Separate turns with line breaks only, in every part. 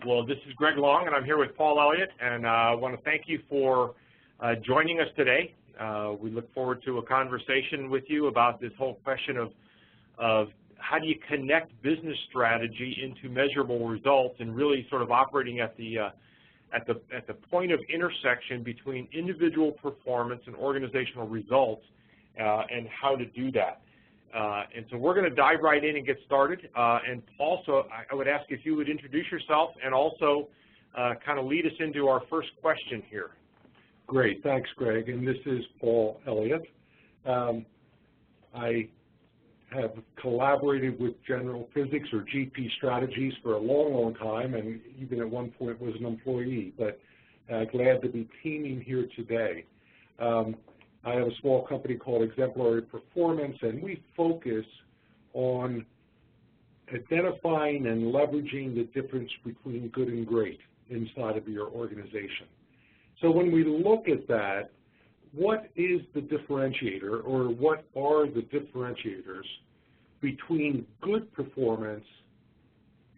Well, this is Greg Long, and I'm here with Paul Elliott, and I want to thank you for joining us today. We look forward to a conversation with you about this whole question of how do you connect business strategy into measurable results, and really sort of operating at the point of intersection between individual performance and organizational results, and how to do that. And so we're going to dive right in and get started. And also, I would ask if you would introduce yourself and also kind of lead us into our first question here.
Great, thanks, Greg. And this is Paul Elliott. I have collaborated with General Physics, or GP Strategies, for a long, long time, and even at one point was an employee, but glad to be teaming here today. I have a small company called Exemplary Performance, and we focus on identifying and leveraging the difference between good and great inside of your organization. So when we look at that, what is the differentiator, or what are the differentiators between good performance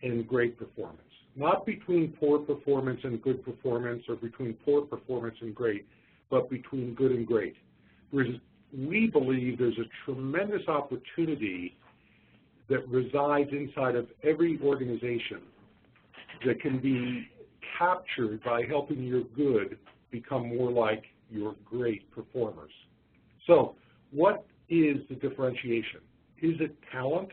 and great performance? Not between poor performance and good performance, or between poor performance and great, but between good and great. We believe there's a tremendous opportunity that resides inside of every organization that can be captured by helping your good become more like your great performers. So what is the differentiation? Is it talent?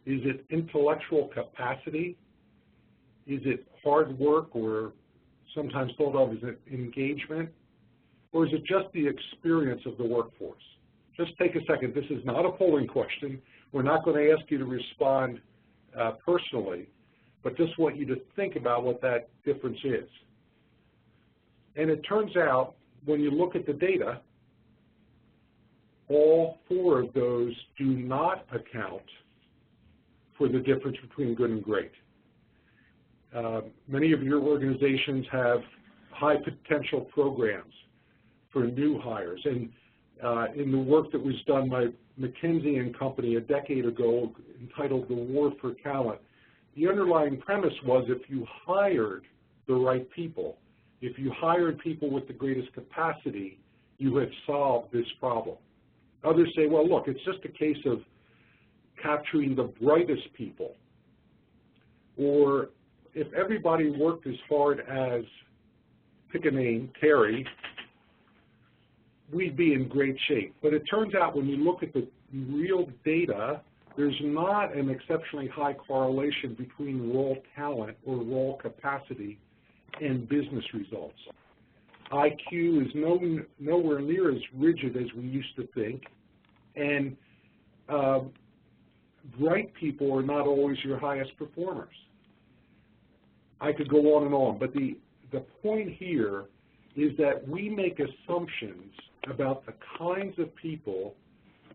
Is it intellectual capacity? Is it hard work, or sometimes thought of as engagement? Or is it just the experience of the workforce? Just take a second. This is not a polling question. We're not going to ask you to respond personally, but just want you to think about what that difference is. And it turns out, when you look at the data, all four of those do not account for the difference between good and great. Many of your organizations have high potential programs for new hires. And in the work that was done by McKinsey and Company a decade ago, entitled The War for Talent, the underlying premise was, if you hired the right people, if you hired people with the greatest capacity, you had solved this problem. Others say, well, look, it's just a case of capturing the brightest people. Or if everybody worked as hard as, pick a name, Terry, we'd be in great shape. But it turns out, when you look at the real data, there's not an exceptionally high correlation between raw talent or raw capacity and business results. IQ is nowhere near as rigid as we used to think, and bright people are not always your highest performers. I could go on and on, but the point here is that we make assumptions about the kinds of people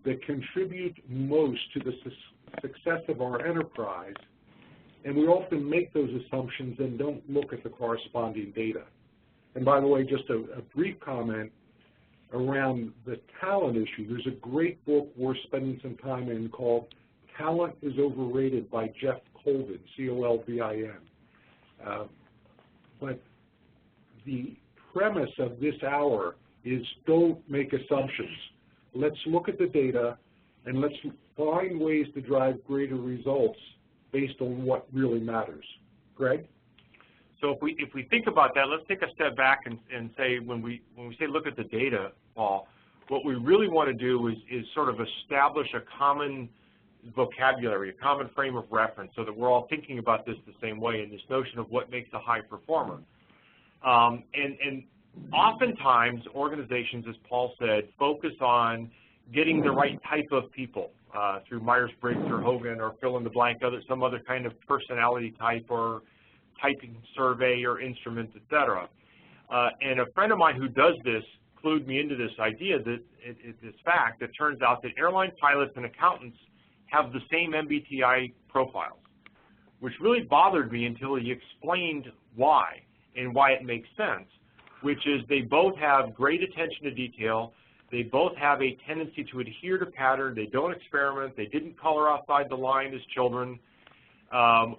that contribute most to the success of our enterprise, and we often make those assumptions and don't look at the corresponding data. And by the way, just a brief comment around the talent issue. There's a great book worth spending some time in called Talent is Overrated by Jeff Colvin, C-O-L-V-I-N. But the premise of this hour is, don't make assumptions. Let's look at the data, and let's find ways to drive greater results based on what really matters. Greg?
So if we think about that, let's take a step back and say, when we say look at the data, Paul, what we really want to do is sort of establish a common vocabulary, a common frame of reference, so that we're all thinking about this the same way, in this notion of what makes a high performer. And oftentimes, organizations, as Paul said, focus on getting the right type of people through Myers-Briggs or Hogan or fill in the blank, some other kind of personality type or typing survey or instrument, etc. And a friend of mine who does this clued me into this idea, that this fact, that turns out that airline pilots and accountants have the same MBTI profiles, which really bothered me until he explained why, and why it makes sense, which is they both have great attention to detail, they both have a tendency to adhere to pattern, they don't experiment, they didn't color outside the line as children,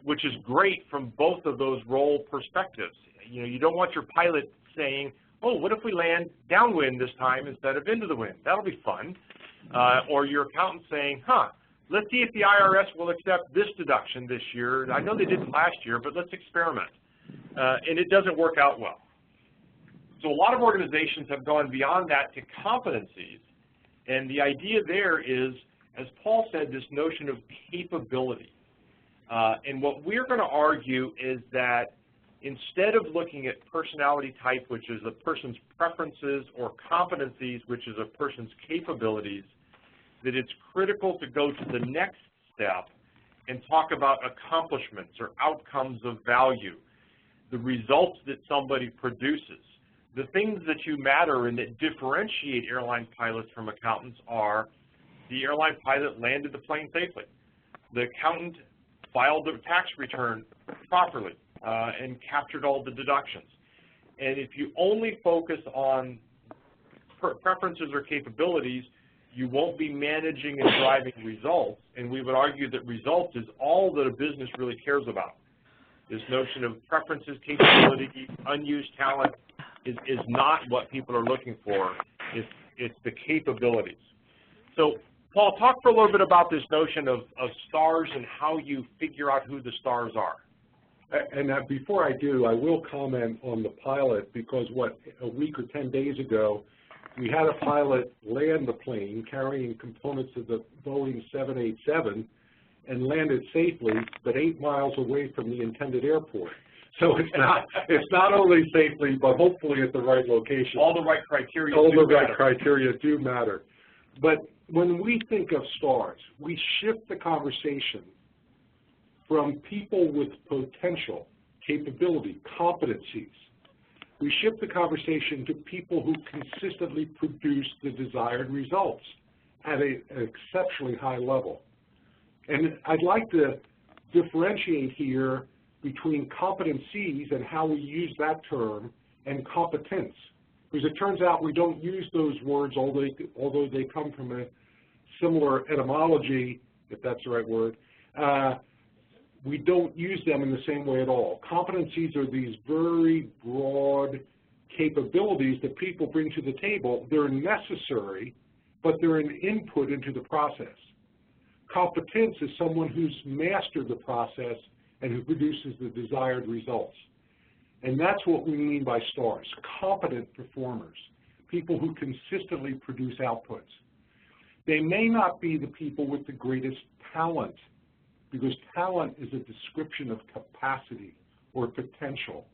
which is great from both of those role perspectives. You know, you don't want your pilot saying, oh, what if we land downwind this time instead of into the wind? That'll be fun. Or your accountant saying, let's see if the IRS will accept this deduction this year. I know they didn't last year, but let's experiment. And it doesn't work out well. So a lot of organizations have gone beyond that to competencies. And the idea there is, as Paul said, this notion of capability. And what we're going to argue is that instead of looking at personality type, which is a person's preferences, or competencies, which is a person's capabilities, that it's critical to go to the next step and talk about accomplishments or outcomes of value, the results that somebody produces. The things that you matter and that differentiate airline pilots from accountants are the airline pilot landed the plane safely, the accountant filed the tax return properly and captured all the deductions. And if you only focus on preferences or capabilities, you won't be managing and driving results. And we would argue that results is all that a business really cares about. This notion of preferences, capability, unused talent is not what people are looking for. It's the capabilities. So Paul, talk for a little bit about this notion of stars and how you figure out who the stars are.
And before I do, I will comment on the pilot, because a week or 10 days ago, we had a pilot land the plane carrying components of the Boeing 787 and landed safely, but 8 miles away from the intended airport. So it's not only safely, but hopefully at the right location.
All the right criteria
criteria do matter. But when we think of stars, we shift the conversation from people with potential, capability, competencies. We shift the conversation to people who consistently produce the desired results at an exceptionally high level. And I'd like to differentiate here between competencies and how we use that term and competence, because it turns out we don't use those words, although they come from a similar etymology, if that's the right word. We don't use them in the same way at all. Competencies are these very broad capabilities that people bring to the table. They're necessary, but they're an input into the process. Competence is someone who's mastered the process and who produces the desired results. And that's what we mean by stars, competent performers, people who consistently produce outputs. They may not be the people with the greatest talent, because talent is a description of capacity or potential.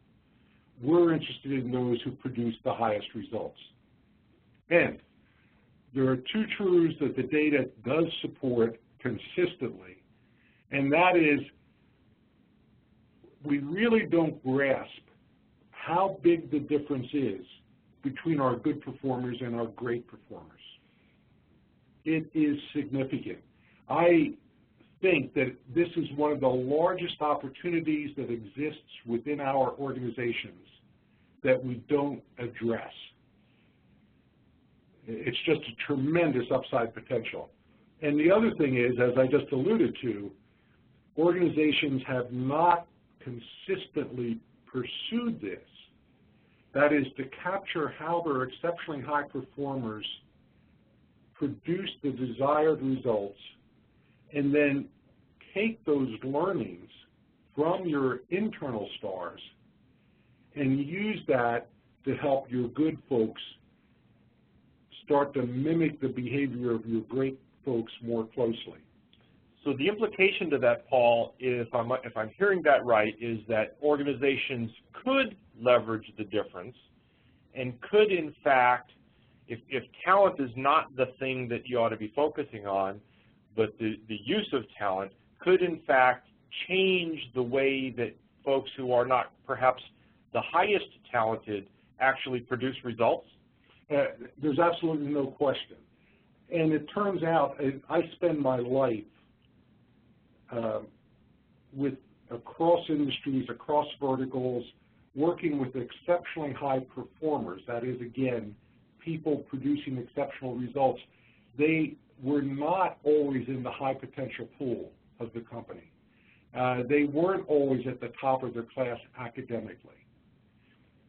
We're interested in those who produce the highest results. And there are 2 truths that the data does support consistently, and that is we really don't grasp how big the difference is between our good performers and our great performers. It is significant. I think that this is one of the largest opportunities that exists within our organizations that we don't address. It's just a tremendous upside potential. And the other thing is, as I just alluded to, organizations have not consistently pursued this. That is, to capture how their exceptionally high performers produce the desired results, and then take those learnings from your internal stars and use that to help your good folks start to mimic the behavior of your great folks more closely.
So the implication to that, Paul, if I'm hearing that right, is that organizations could leverage the difference and could, in fact, if talent is not the thing that you ought to be focusing on, but the use of talent could, in fact, change the way that folks who are not perhaps the highest talented actually produce results?
There's absolutely no question. And it turns out, I spend my life with across industries, across verticals, working with exceptionally high performers. That is, again, people producing exceptional results. They were not always in the high potential pool of the company. They weren't always at the top of their class academically.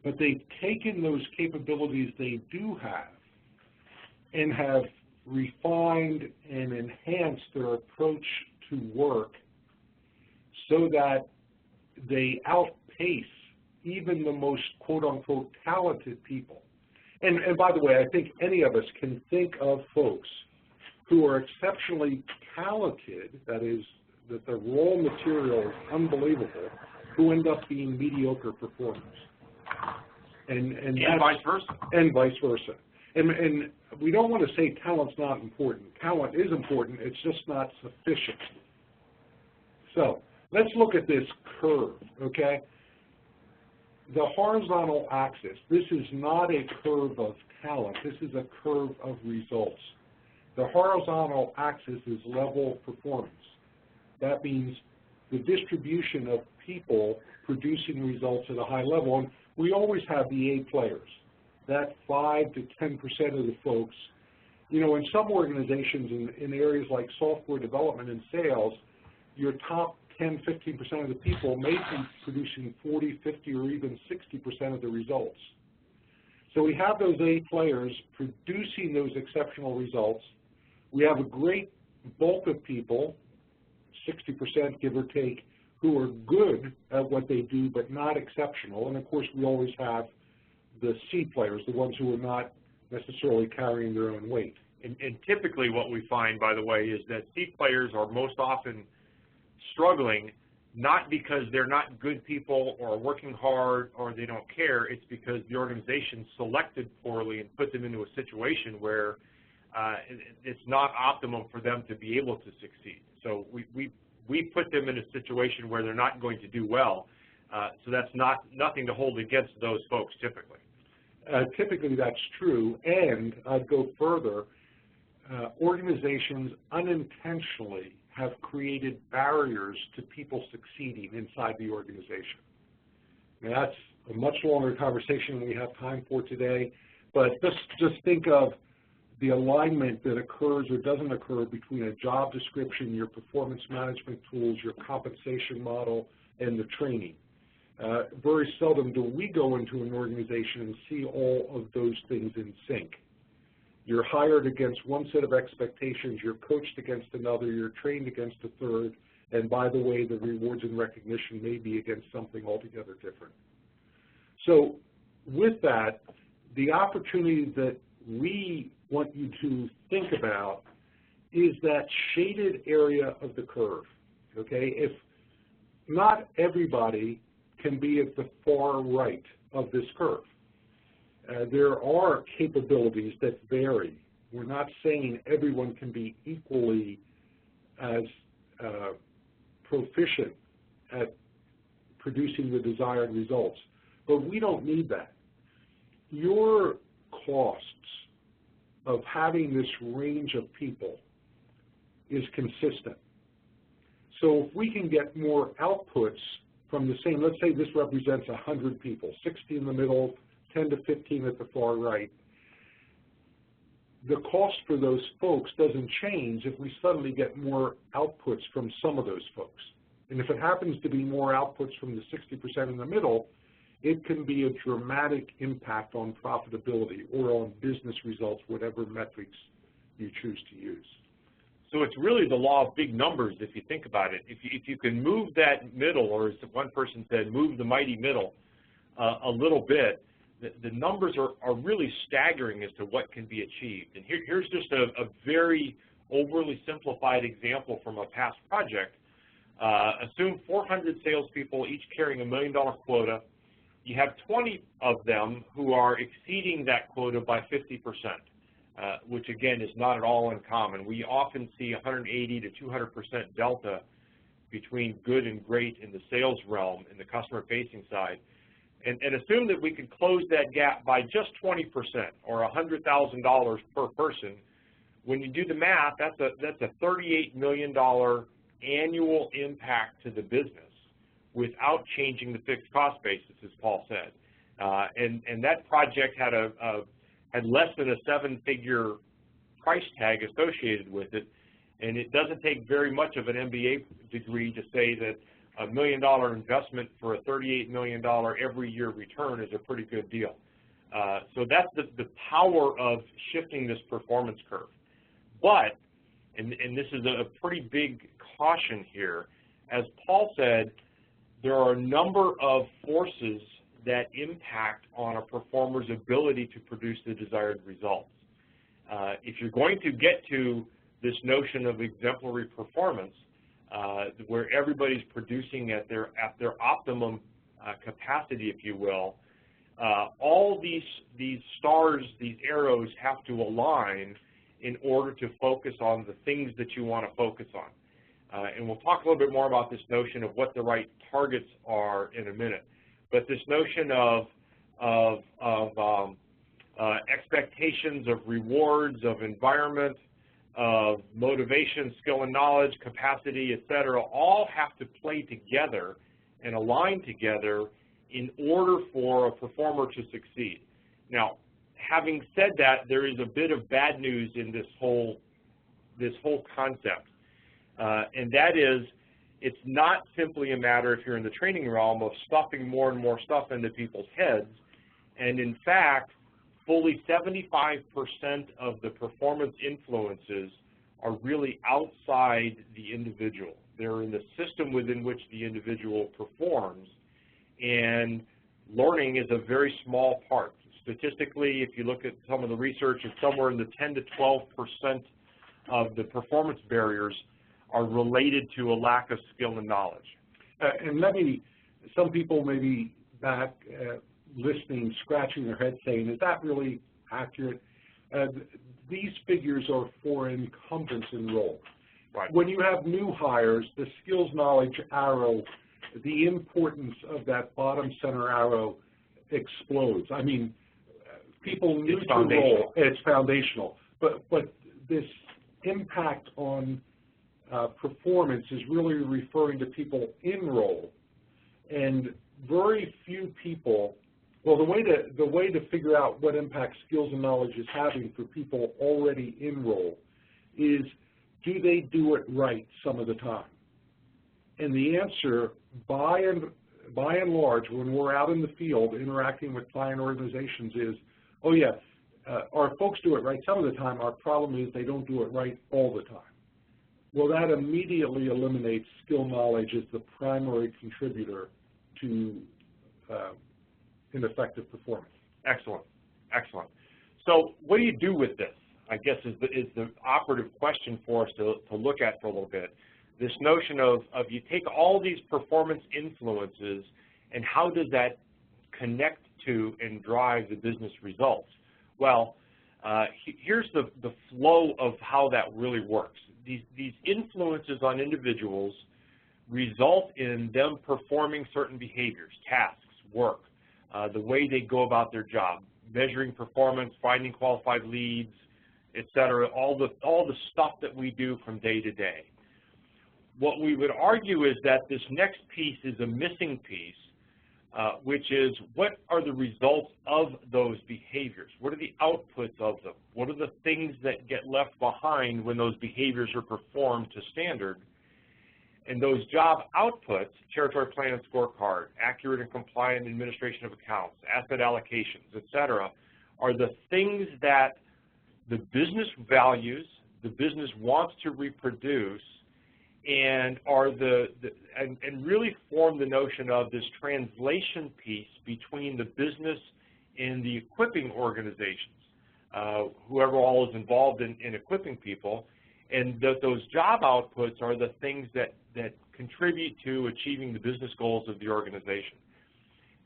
But they've taken those capabilities they do have and have refined and enhanced their approach to work so that they outpace even the most quote-unquote talented people. And by the way, I think any of us can think of folks who are exceptionally talented, that is, that the raw material is unbelievable, who end up being mediocre performers. And
vice versa.
And vice versa. And we don't want to say talent's not important. Talent is important, it's just not sufficient. So let's look at this curve, okay? The horizontal axis, this is not a curve of talent, this is a curve of results. The horizontal axis is level performance. That means the distribution of people producing results at a high level. And we always have the A players, that 5 to 10% of the folks. You know, in some organizations in areas like software development and sales, your top 10, 15% of the people may be producing 40, 50, or even 60% of the results. So we have those A players producing those exceptional results. We have a great bulk of people, 60% give or take, who are good at what they do but not exceptional. And of course we always have the C players, the ones who are not necessarily carrying their own weight.
And typically what we find, by the way, is that C players are most often struggling not because they're not good people or working hard or they don't care. It's because the organization selected poorly and put them into a situation where it's not optimum for them to be able to succeed. So we put them in a situation where they're not going to do well. So that's nothing to hold against those folks typically.
Typically that's true, and I'd go further. Organizations unintentionally have created barriers to people succeeding inside the organization. Now, that's a much longer conversation than we have time for today, but just think of the alignment that occurs or doesn't occur between a job description, your performance management tools, your compensation model, and the training. Very seldom do we go into an organization and see all of those things in sync. You're hired against one set of expectations, you're coached against another, you're trained against a third, and by the way, the rewards and recognition may be against something altogether different. So with that, the opportunity that we want you to think about is that shaded area of the curve, okay? If not everybody can be at the far right of this curve. There are capabilities that vary. We're not saying everyone can be equally as proficient at producing the desired results, but we don't need that. Your costs of having this range of people is consistent. So if we can get more outputs from the same, let's say this represents 100 people, 60 in the middle, 10 to 15 at the far right, the cost for those folks doesn't change if we suddenly get more outputs from some of those folks. And if it happens to be more outputs from the 60% in the middle, it can be a dramatic impact on profitability or on business results, whatever metrics you choose to use.
So it's really the law of big numbers if you think about it. If you can move that middle, or as one person said, move the mighty middle a little bit, the numbers are really staggering as to what can be achieved. And here's just a very overly simplified example from a past project. Assume 400 salespeople, each carrying $1 million quota. You have 20 of them who are exceeding that quota by 50%, which again is not at all uncommon. We often see 180 to 200% delta between good and great in the sales realm, in the customer-facing side. And assume that we could close that gap by just 20%, or $100,000 per person. When you do the math, that's a $38 million annual impact to the business without changing the fixed cost basis, as Paul said. And that project had less than a 7-figure price tag associated with it, and it doesn't take very much of an MBA degree to say that $1 million investment for a $38 million every year return is a pretty good deal. So that's the power of shifting this performance curve. But, and this is a pretty big caution here, as Paul said, there are a number of forces that impact on a performer's ability to produce the desired results. If you're going to get to this notion of exemplary performance, where everybody's producing at their optimum capacity, if you will, all these stars, these arrows have to align in order to focus on the things that you want to focus on. And we'll talk a little bit more about this notion of what the right targets are in a minute. But this notion of expectations, of rewards, of environment, of motivation, skill and knowledge, capacity, etc., all have to play together and align together in order for a performer to succeed. Now, having said that, there is a bit of bad news in this whole concept, and that is, it's not simply a matter, if you're in the training realm, of stuffing more and more stuff into people's heads. And in fact, fully 75% of the performance influences are really outside the individual. They're in the system within which the individual performs, and learning is a very small part. Statistically, if you look at some of the research, it's somewhere in the 10 to 12% of the performance barriers are related to a lack of skill and knowledge.
And some people may be back listening, scratching their head saying, is that really accurate? These figures are for incumbents enrolled.
Right.
When you have new hires, the skills knowledge arrow, the importance of that bottom center arrow explodes. I mean, people new to role, it's foundational. But this impact on performance is really referring to people in role, and very few people. Well, the way to figure out what impact skills and knowledge is having for people already in role is, do they do it right some of the time? And the answer, by and large, when we're out in the field interacting with client organizations, is, oh yeah, our folks do it right some of the time. Our problem is they don't do it right all the time. Well, that immediately eliminates skill knowledge as the primary contributor to ineffective performance.
Excellent, excellent. So what do you do with this, I guess, is the operative question for us to look at for a little bit. This notion of you take all these performance influences, and how does that connect to and drive the business results? Well, here's the flow of how that really works. These influences on individuals result in them performing certain behaviors, tasks, work, the way they go about their job, measuring performance, finding qualified leads, etc., all the stuff that we do from day to day. What we would argue is that this next piece is a missing piece, which is, what are the results of those behaviors? What are the outputs of them? What are the things that get left behind when those behaviors are performed to standard? And those job outputs, territory plan and scorecard, accurate and compliant administration of accounts, asset allocations, etc., are the things that the business values, the business wants to reproduce, and are and really form the notion of this translation piece between the business and the equipping organizations, whoever all is involved in equipping people, and those job outputs are the things that contribute to achieving the business goals of the organization.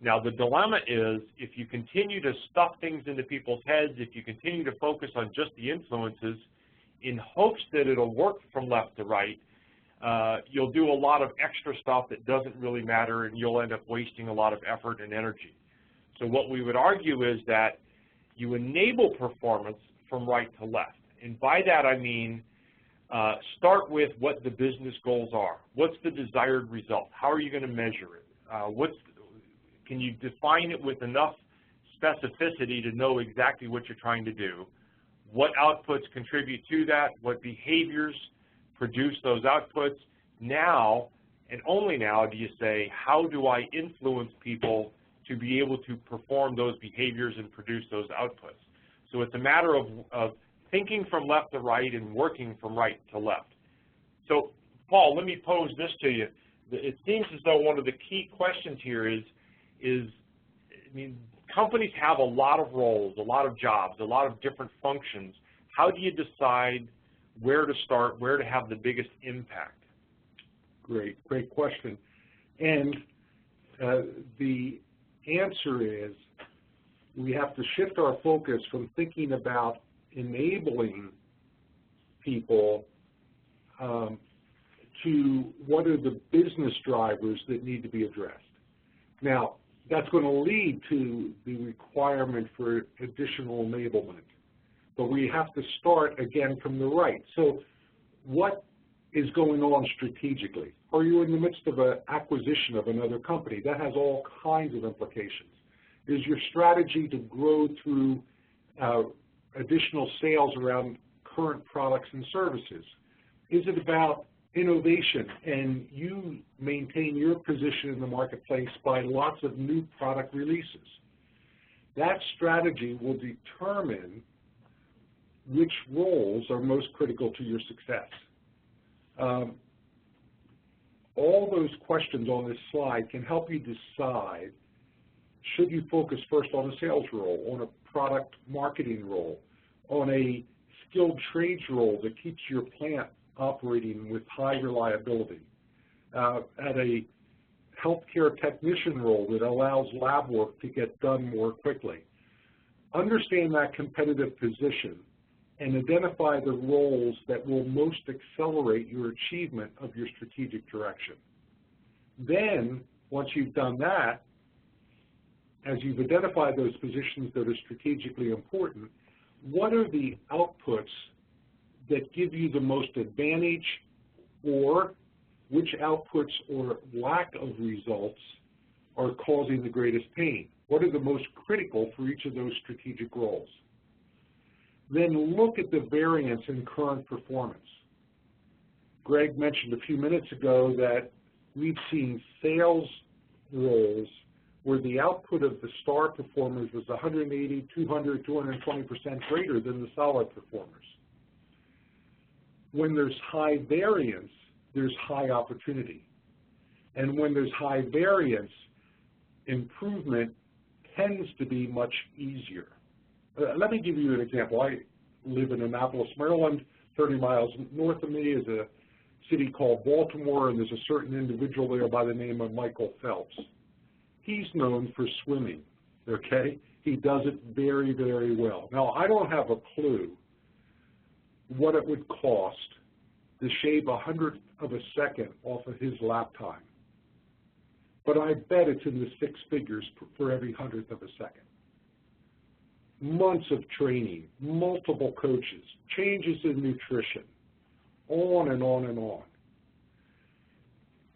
Now, the dilemma is, if you continue to stuff things into people's heads, if you continue to focus on just the influences in hopes that it'll work from left to right, you'll do a lot of extra stuff that doesn't really matter, and you'll end up wasting a lot of effort and energy. So what we would argue is that you enable performance from right to left. And by that I mean, start with what the business goals are. What's the desired result? How are you going to measure it? Can you define it with enough specificity to know exactly what you're trying to do? What outputs contribute to that? What behaviors produce those outputs? Now, And only now do you say, how do I influence people to be able to perform those behaviors and produce those outputs? So it's a matter of thinking from left to right and working from right to left. So, Paul, let me pose this to you. It seems as though one of the key questions here is I mean, companies have a lot of roles, a lot of jobs, a lot of different functions. How do you decide where to start, where to have the biggest impact?
Great question. And the answer is we have to shift our focus from thinking about enabling people to what are the business drivers that need to be addressed. Now, that's going to lead to the requirement for additional enablement. But we have to start, again, from the right. So what is going on strategically? Are you in the midst of an acquisition of another company? That has all kinds of implications. Is your strategy to grow through additional sales around current products and services? Is it about innovation and you maintain your position in the marketplace by lots of new product releases? That strategy will determine which roles are most critical to your success. All those questions on this slide can help you decide, should you focus first on a sales role, on a product marketing role, on a skilled trades role that keeps your plant operating with high reliability, at a healthcare technician role that allows lab work to get done more quickly. Understand that competitive position and identify the roles that will most accelerate your achievement of your strategic direction. Then, once you've done that, as you've identified those positions that are strategically important, what are the outputs that give you the most advantage, or which outputs or lack of results are causing the greatest pain? What are the most critical for each of those strategic roles? Then look at the variance in current performance. Greg mentioned a few minutes ago that we've seen sales roles where the output of the star performers was 180, 200, 220% greater than the solid performers. When there's high variance, there's high opportunity. And when there's high variance, improvement tends to be much easier. Let me give you an example. I live in Annapolis, Maryland. 30 miles north of me is a city called Baltimore, and there's a certain individual there by the name of Michael Phelps. He's known for swimming, okay? He does it very, very well. Now, I don't have a clue what it would cost to shave 100th of a second off of his lap time, but I bet it's in the 6 figures for every 100th of a second. Months of training, multiple coaches, changes in nutrition, on and on and on.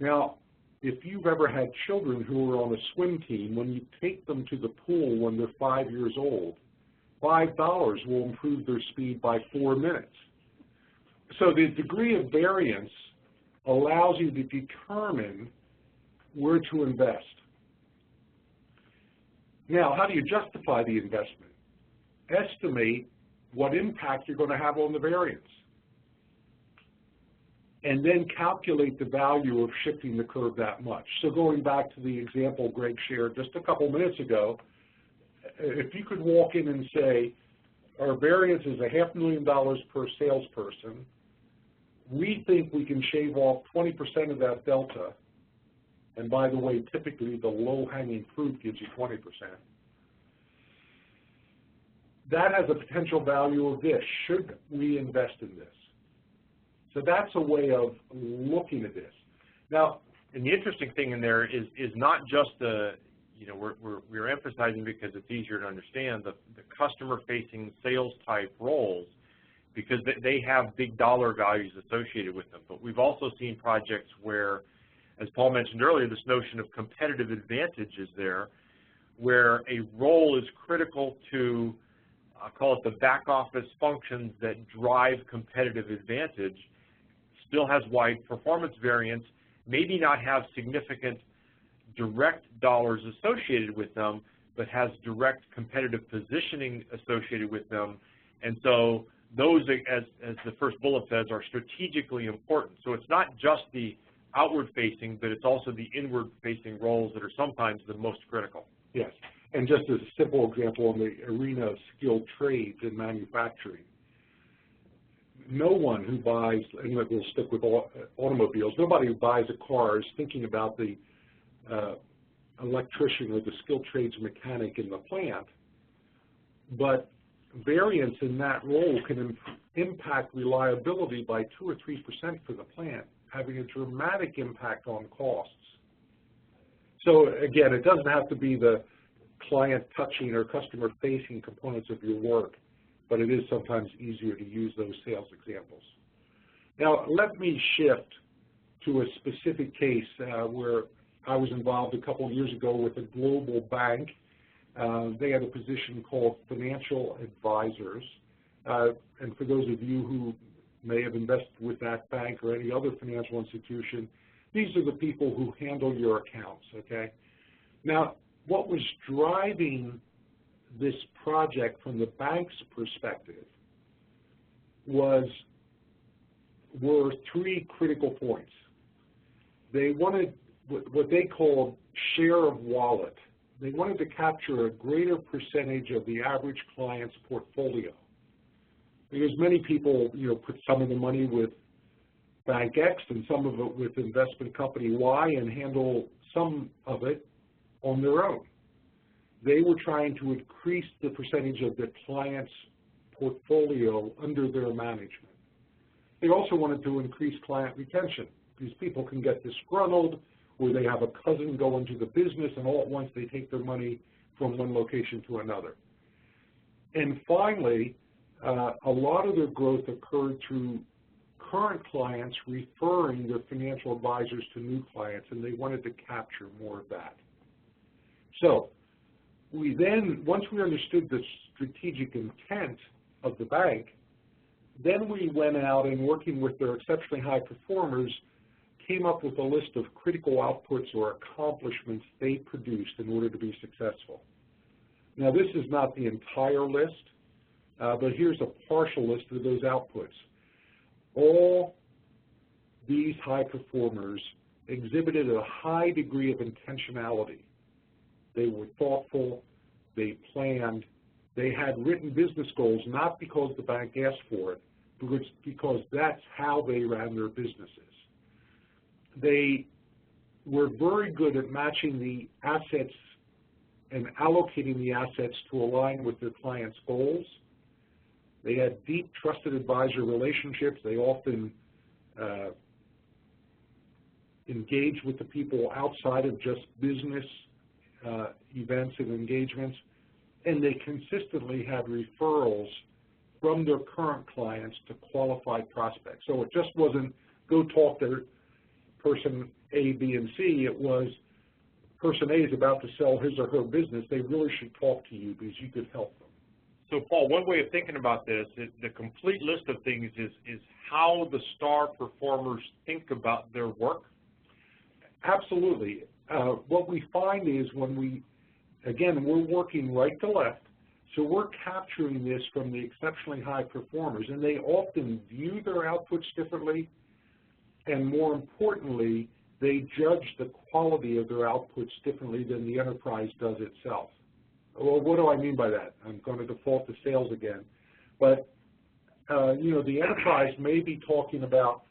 Now, if you've ever had children who are on a swim team, when you take them to the pool when they're 5 years old, $5 will improve their speed by 4 minutes. So the degree of variance allows you to determine where to invest. Now, how do you justify the investment? Estimate what impact you're going to have on the variance, and then calculate the value of shifting the curve that much. So going back to the example Greg shared just a couple minutes ago, if you could walk in and say, our variance is $500,000 per salesperson, we think we can shave off 20% of that delta, and by the way, typically the low-hanging fruit gives you 20%. That has a potential value of this. Should we invest in this? So that's a way of looking at this.
Now, and the interesting thing in there is not just the, we're emphasizing because it's easier to understand the customer-facing sales type roles, because they have big dollar values associated with them. But we've also seen projects where, as Paul mentioned earlier, this notion of competitive advantage is there, where a role is critical to, I'll call it the back office functions that drive competitive advantage, still has wide performance variance, maybe not have significant direct dollars associated with them, but has direct competitive positioning associated with them. And so those, as the first bullet says, are strategically important. So it's not just the outward-facing, but it's also the inward-facing roles that are sometimes the most critical.
Yes, and just as a simple example in the arena of skilled trades in manufacturing, no one who buys, and we'll stick with automobiles, nobody who buys a car is thinking about the electrician or the skilled trades mechanic in the plant, but variance in that role can impact reliability by 2 or 3% for the plant, having a dramatic impact on costs. So again, it doesn't have to be the client-touching or customer-facing components of your work, but it is sometimes easier to use those sales examples. Now, let me shift to a specific case where I was involved a couple of years ago with a global bank. They had a position called financial advisors. And for those of you who may have invested with that bank or any other financial institution, these are the people who handle your accounts, okay? Now, what was driving this project from the bank's perspective were 3 critical points. They wanted what they called share of wallet. They wanted to capture a greater percentage of the average client's portfolio. Because many people, put some of the money with Bank X and some of it with investment company Y and handle some of it on their own. They were trying to increase the percentage of the client's portfolio under their management. They also wanted to increase client retention. These people can get disgruntled, where they have a cousin go into the business and all at once they take their money from one location to another. And finally, a lot of their growth occurred through current clients referring their financial advisors to new clients, and they wanted to capture more of that. So we then, once we understood the strategic intent of the bank, then we went out and working with their exceptionally high performers, came up with a list of critical outputs or accomplishments they produced in order to be successful. Now, this is not the entire list, but here's a partial list of those outputs. All these high performers exhibited a high degree of intentionality. They were thoughtful, they planned, they had written business goals, not because the bank asked for it, but because that's how they ran their businesses. They were very good at matching the assets and allocating the assets to align with their clients' goals. They had deep trusted advisor relationships. They often engaged with the people outside of just business events and engagements. And they consistently had referrals from their current clients to qualified prospects. So it just wasn't go talk to person A, B, and C. It was person A is about to sell his or her business. They really should talk to you because you could help them.
So, Paul, one way of thinking about this, the complete list of things is how the star performers think about their work?
Absolutely. What we find is when we, again, we're working right to left, so we're capturing this from the exceptionally high performers, and they often view their outputs differently, and more importantly, they judge the quality of their outputs differently than the enterprise does itself. Well, what do I mean by that? I'm going to default to sales again. But, the enterprise may be talking about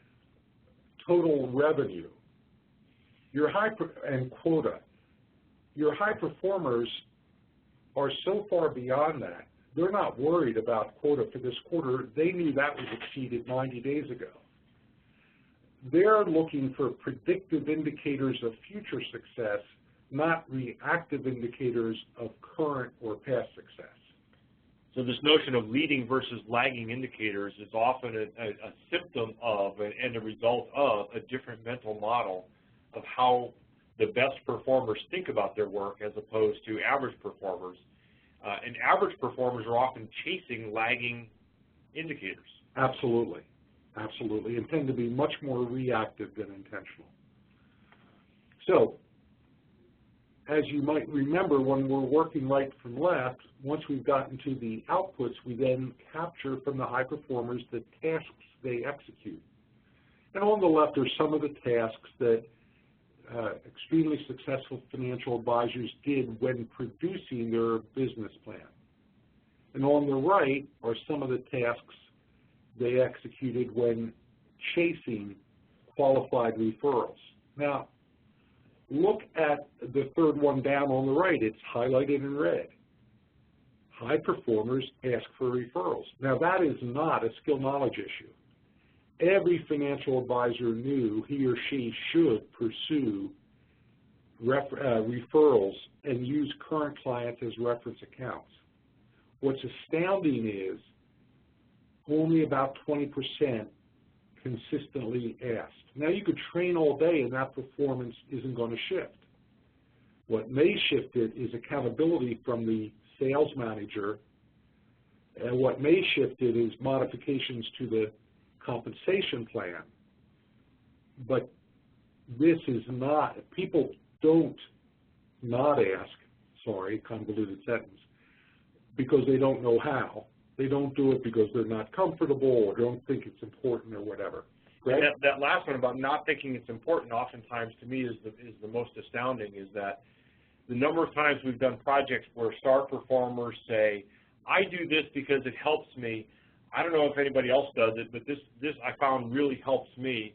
total revenue and quota. Your high performers are so far beyond that. They're not worried about quota for this quarter. They knew that was exceeded 90 days ago. They're looking for predictive indicators of future success, not reactive indicators of current or past success.
So this notion of leading versus lagging indicators is often a symptom of and a result of a different mental model of how the best performers think about their work as opposed to average performers. And average performers are often chasing lagging indicators.
Absolutely. Absolutely, and tend to be much more reactive than intentional. So, as you might remember, when we're working right from left, once we've gotten to the outputs, we then capture from the high performers the tasks they execute. And on the left are some of the tasks that extremely successful financial advisors did when producing their business plan. And on the right are some of the tasks they executed when chasing qualified referrals. Now, look at the third one down on the right. It's highlighted in red. High performers ask for referrals. Now, that is not a skill knowledge issue. Every financial advisor knew he or she should pursue referrals and use current clients as reference accounts. What's astounding is only about 20% consistently asked. Now, you could train all day and that performance isn't going to shift. What may shift it is accountability from the sales manager, and what may shift it is modifications to the compensation plan. But this is not, people don't not ask, sorry, convoluted sentence, because they don't know how. They don't do it because they're not comfortable or don't think it's important or whatever. Greg?
That last one about not thinking it's important oftentimes to me is the most astounding, is that the number of times we've done projects where star performers say, I do this because it helps me. I don't know if anybody else does it, but this I found really helps me.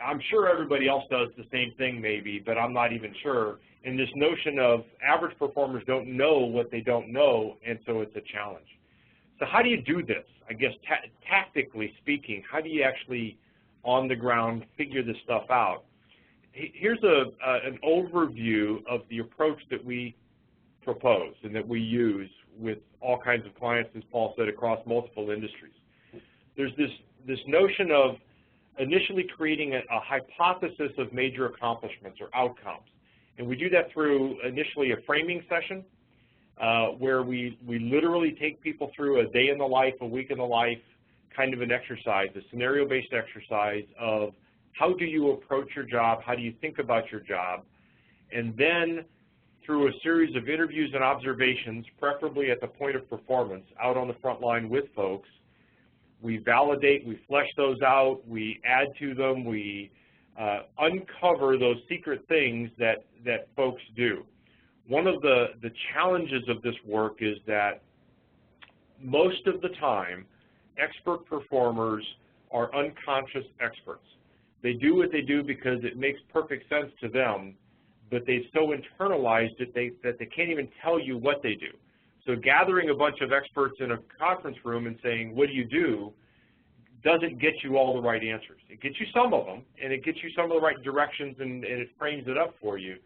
I'm sure everybody else does the same thing maybe, but I'm not even sure. And this notion of average performers don't know what they don't know, and so it's a challenge. So how do you do this? I guess tactically speaking, how do you actually on the ground figure this stuff out? Here's an overview of the approach that we propose and that we use with all kinds of clients, as Paul said, across multiple industries. There's this notion of initially creating a hypothesis of major accomplishments or outcomes. And we do that through initially a framing session where we literally take people through a day in the life, a week in the life kind of an exercise, a scenario-based exercise of how do you approach your job, how do you think about your job, and then through a series of interviews and observations, preferably at the point of performance, out on the front line with folks, we validate, we flesh those out, we add to them, we uncover those secret things that folks do. One of the challenges of this work is that most of the time, expert performers are unconscious experts. They do what they do because it makes perfect sense to them, but they've so internalized it that they can't even tell you what they do. So gathering a bunch of experts in a conference room and saying, what do you do, doesn't get you all the right answers. It gets you some of them, and it gets you some of the right directions, and it frames it up for you.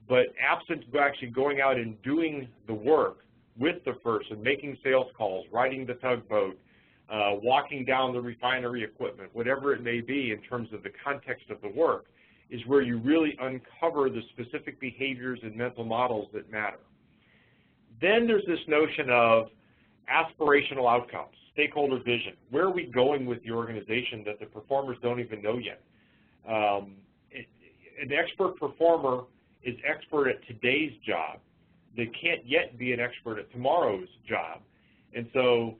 But absent actually going out and doing the work with the person, making sales calls, riding the tugboat, walking down the refinery equipment, whatever it may be in terms of the context of the work, is where you really uncover the specific behaviors and mental models that matter. Then there's this notion of aspirational outcomes, stakeholder vision. Where are we going with the organization that the performers don't even know yet? An expert performer is expert at today's job. They can't yet be an expert at tomorrow's job. And so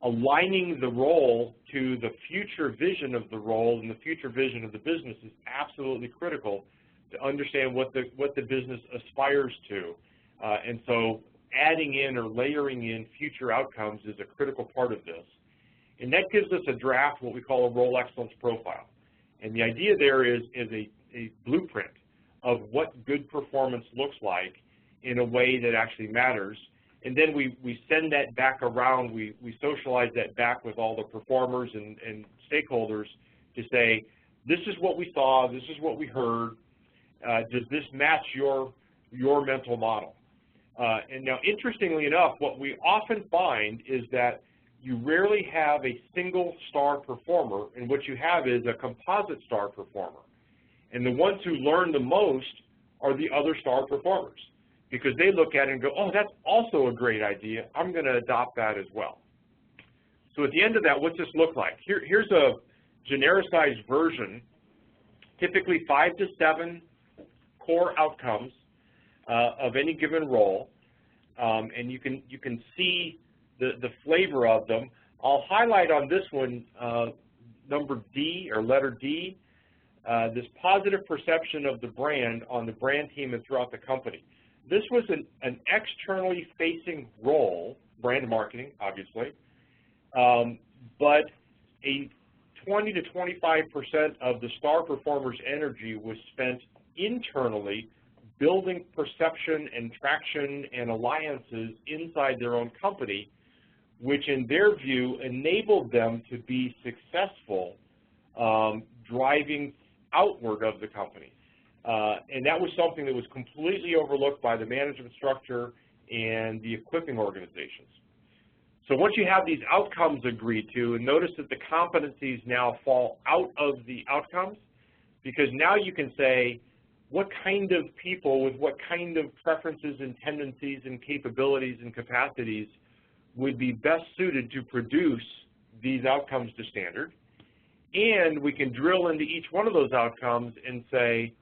aligning the role to the future vision of the role and the future vision of the business is absolutely critical to understand what the business aspires to. And so adding in or layering in future outcomes is a critical part of this. And that gives us a draft, what we call a role excellence profile. And the idea there is a blueprint of what good performance looks like in a way that actually matters. And then we send that back around, we socialize that back with all the performers and stakeholders to say, this is what we saw, this is what we heard, does this match your mental model? And now, interestingly enough, what we often find is that you rarely have a single star performer, and what you have is a composite star performer. And the ones who learn the most are the other star performers, because they look at it and go, oh, that's also a great idea. I'm going to adopt that as well. So at the end of that, what's this look like? Here's a genericized version, typically 5 to 7 core outcomes of any given role, and you can see the flavor of them. I'll highlight on this one number D, or letter D, this positive perception of the brand on the brand team and throughout the company. This was an externally facing role, brand marketing, obviously, but a 20 to 25% of the star performers' energy was spent internally building perception and traction and alliances inside their own company, which in their view enabled them to be successful driving outward of the company. And that was something that was completely overlooked by the management structure and the equipping organizations. So once you have these outcomes agreed to, and notice that the competencies now fall out of the outcomes, because now you can say what kind of people with what kind of preferences and tendencies and capabilities and capacities would be best suited to produce these outcomes to standard. And we can drill into each one of those outcomes and say,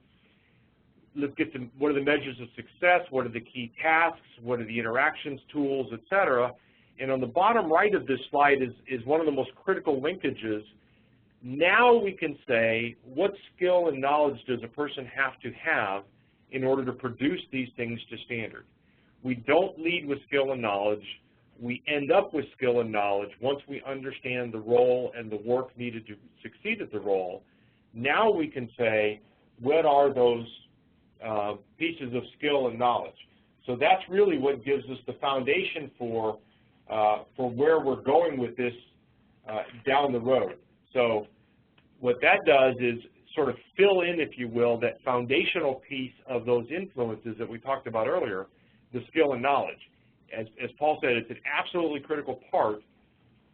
let's get to what are the measures of success, what are the key tasks, what are the interactions, tools, et cetera. And on the bottom right of this slide is one of the most critical linkages. Now we can say, what skill and knowledge does a person have to have in order to produce these things to standard? We don't lead with skill and knowledge. We end up with skill and knowledge once we understand the role and the work needed to succeed at the role. Now we can say, what are those pieces of skill and knowledge? So that's really what gives us the foundation for where we're going with this down the road. So what that does is sort of fill in, if you will, that foundational piece of those influences that we talked about earlier, the skill and knowledge. As Paul said, it's an absolutely critical part,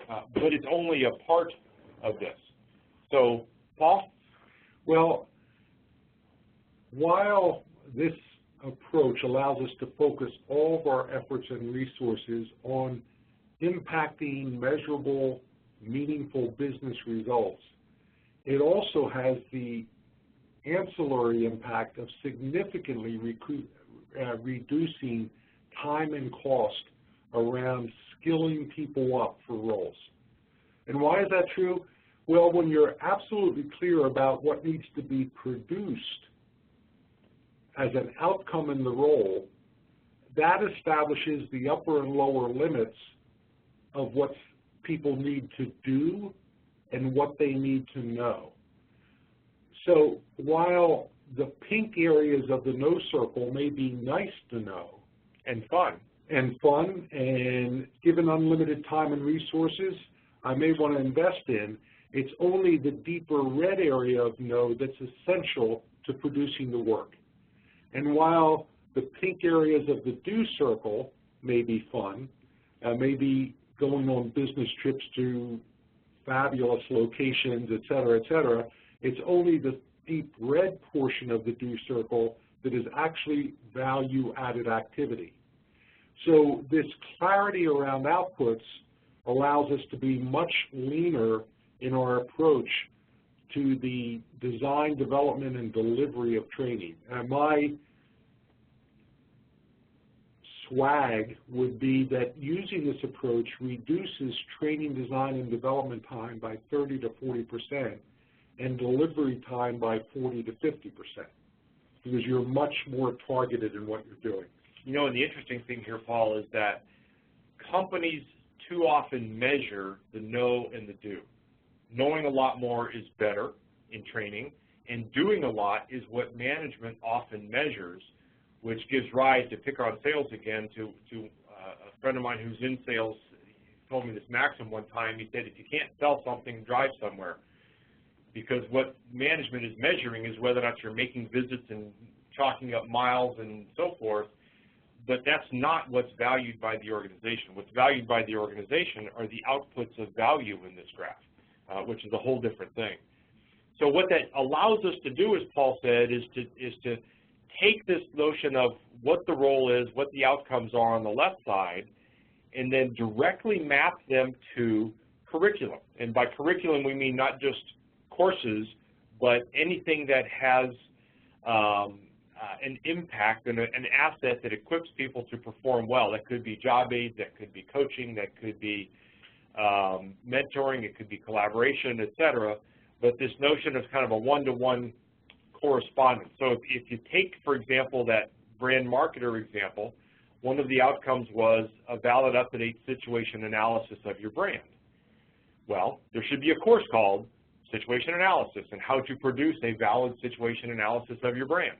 but it's only a part of this. So, Paul?
Well, while this approach allows us to focus all of our efforts and resources on impacting measurable, meaningful business results, it also has the ancillary impact of significantly reducing time and cost around skilling people up for roles. And why is that true? Well, when you're absolutely clear about what needs to be produced as an outcome in the role, that establishes the upper and lower limits of what people need to do and what they need to know. So while the pink areas of the no circle may be nice to know,
and fun,
and given unlimited time and resources I may want to invest in, it's only the deeper red area of no that's essential to producing the work. And while the pink areas of the do circle may be fun, maybe going on business trips to fabulous locations, et cetera, it's only the deep red portion of the do circle that is actually value-added activity. So this clarity around outputs allows us to be much leaner in our approach to the design, development, and delivery of training. And my swag would be that using this approach reduces training, design, and development time by 30 to 40% and delivery time by 40 to 50%, because you're much more targeted in what you're doing.
You know, and the interesting thing here, Paul, is that companies too often measure the know and the do. Knowing a lot more is better in training, and doing a lot is what management often measures, which gives rise, to pick on sales again, to a friend of mine who's in sales. He told me this maxim one time. He said, if you can't sell something, drive somewhere. Because what management is measuring is whether or not you're making visits and chalking up miles and so forth, but that's not what's valued by the organization. What's valued by the organization are the outputs of value in this graph, which is a whole different thing. So what that allows us to do, as Paul said, is to take this notion of what the role is, what the outcomes are on the left side, and then directly map them to curriculum. And by curriculum, we mean not just courses, but anything that has an impact and an asset that equips people to perform well. That could be job aids, that could be coaching, that could be mentoring, it could be collaboration, et cetera. But this notion of kind of a one-to-one correspondence. So if you take, for example, that brand marketer example, one of the outcomes was a valid, up-to-date situation analysis of your brand. Well, there should be a course called Situation Analysis and how to produce a valid situation analysis of your brand.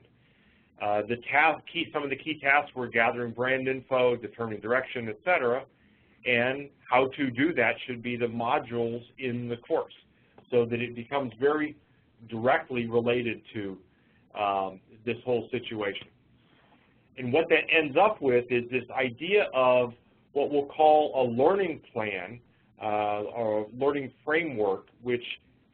Some of the key tasks were gathering brand info, determining direction, et cetera, and how to do that should be the modules in the course so that it becomes very directly related to this whole situation. And what that ends up with is this idea of what we'll call a learning plan or learning framework, which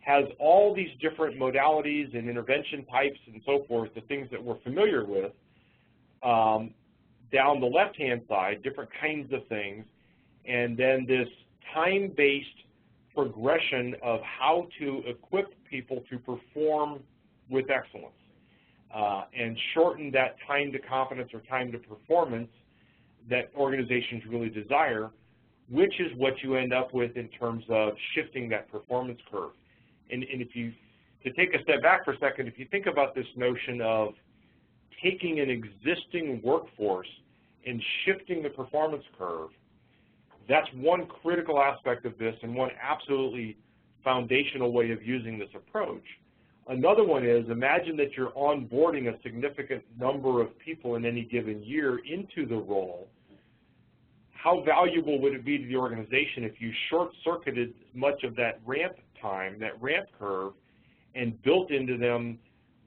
has all these different modalities and intervention types and so forth, the things that we're familiar with. Down the left-hand side, different kinds of things, and then this time-based progression of how to equip people to perform with excellence and shorten that time to competence or time to performance that organizations really desire, which is what you end up with in terms of shifting that performance curve. And to take a step back for a second, if you think about this notion of taking an existing workforce and shifting the performance curve, that's one critical aspect of this and one absolutely foundational way of using this approach. Another one is, imagine that you're onboarding a significant number of people in any given year into the role. How valuable would it be to the organization if you short-circuited much of that ramp time, that ramp curve, and built into them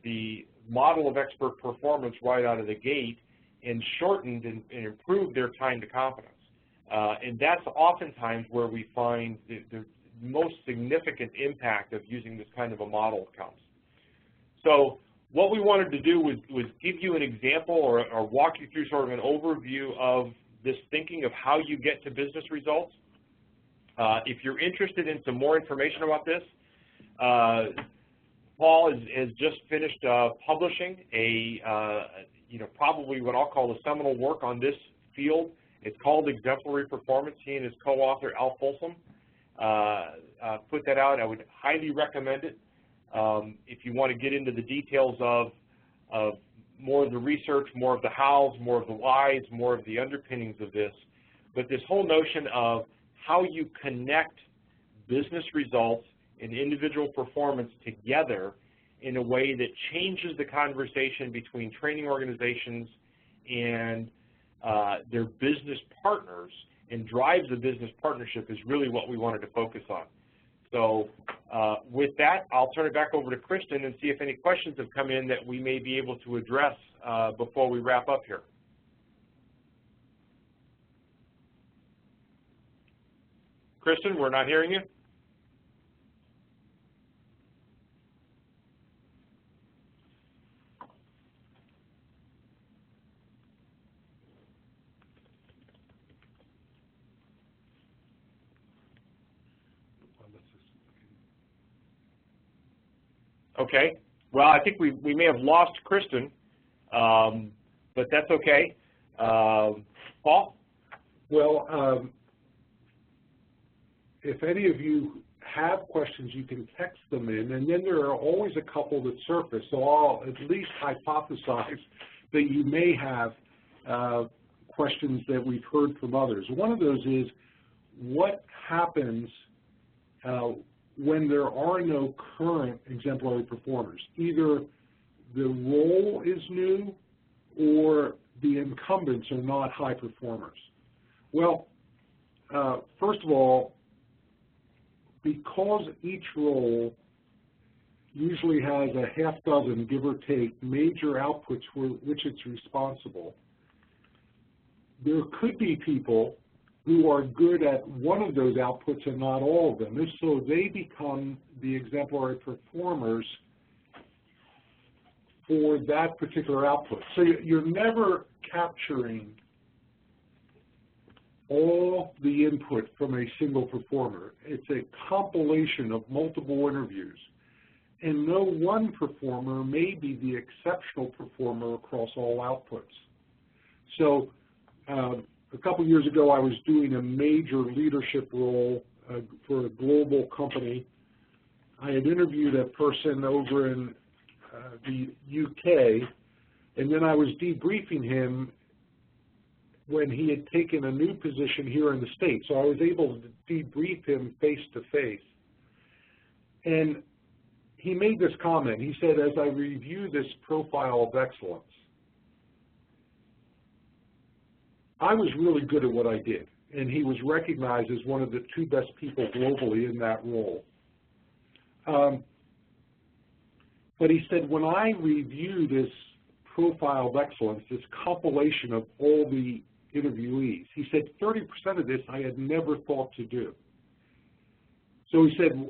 the model of expert performance right out of the gate and shortened and improved their time to competence? And that's oftentimes where we find the most significant impact of using this kind of a model comes. So what we wanted to do was give you an example or walk you through sort of an overview of this thinking of how you get to business results. If you're interested in some more information about this, Paul has just finished publishing probably what I'll call a seminal work on this field. It's called Exemplary Performance. He and his co-author, Al Folsom, put that out. I would highly recommend it if you want to get into the details of more of the research, more of the hows, more of the whys, more of the underpinnings of this. But this whole notion of how you connect business results and individual performance together in a way that changes the conversation between training organizations and their business partners and drives the business partnership is really what we wanted to focus on. So with that, I'll turn it back over to Kristen and see if any questions have come in that we may be able to address before we wrap up here. Kristen, we're not hearing you. Okay. Well, I think we may have lost Kristen, but that's okay. Paul?
Well, if any of you have questions, you can text them in, and then there are always a couple that surface. So I'll at least hypothesize that you may have questions that we've heard from others. One of those is, what happens when there are no current exemplary performers? Either the role is new or the incumbents are not high performers. Well, first of all, because each role usually has a half dozen, give or take, major outputs for which it's responsible, there could be people who are good at one of those outputs and not all of them. If so, they become the exemplary performers for that particular output. So you're never capturing all the input from a single performer. It's a compilation of multiple interviews. and no one performer may be the exceptional performer across all outputs. So a couple years ago, I was doing a major leadership role for a global company. I had interviewed a person over in the UK, and then I was debriefing him when he had taken a new position here in the States. So I was able to debrief him face to face. And he made this comment. He said, as I review this profile of excellence, I was really good at what I did. And he was recognized as one of the 2 best people globally in that role. But he said, when I review this profile of excellence, this compilation of all the interviewees, he said 30% of this I had never thought to do. So he said,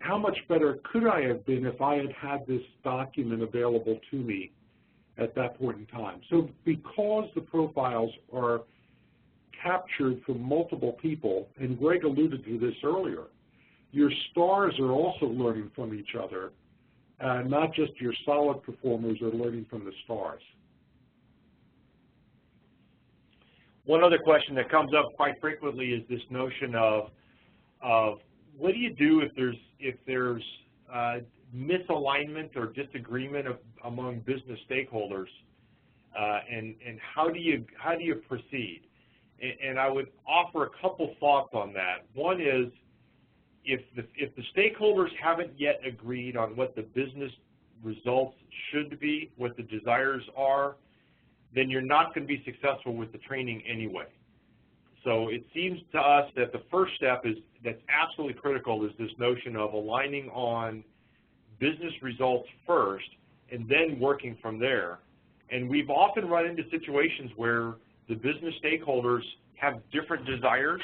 how much better could I have been if I had had this document available to me at that point in time? So because the profiles are captured from multiple people, and Greg alluded to this earlier, your stars are also learning from each other, not just your solid performers are learning from the stars.
One other question that comes up quite frequently is this notion of what do you do if there's misalignment or disagreement among business stakeholders, and how do you proceed? And I would offer a couple thoughts on that. One is, if the stakeholders haven't yet agreed on what the business results should be, what the desires are, then you're not going to be successful with the training anyway. So it seems to us that the first step that's absolutely critical is this notion of aligning on business results first and then working from there. And we've often run into situations where the business stakeholders have different desires,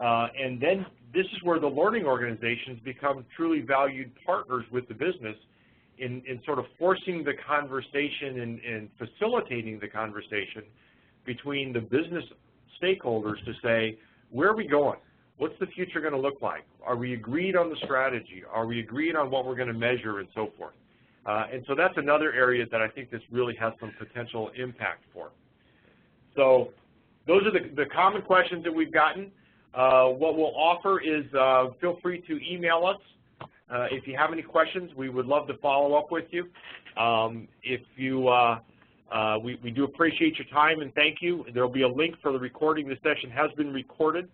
and then this is where the learning organizations become truly valued partners with the business in sort of forcing the conversation and facilitating the conversation between the business stakeholders to say, where are we going? What's the future going to look like? Are we agreed on the strategy? Are we agreed on what we're going to measure and so forth? And so that's another area that I think this really has some potential impact for. So those are the common questions that we've gotten. What we'll offer is feel free to email us. If you have any questions, we would love to follow up with you. We do appreciate your time and thank you. There will be a link for the recording. This session has been recorded,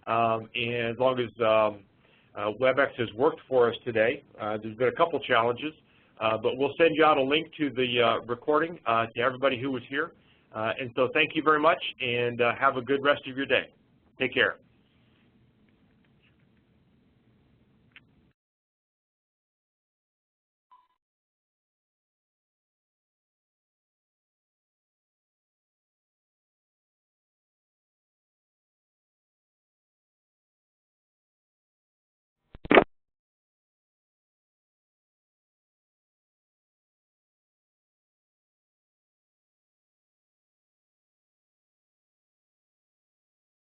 and as long as WebEx has worked for us today, there's been a couple challenges, but we'll send you out a link to the recording to everybody who was here. And so thank you very much, and have a good rest of your day. Take care.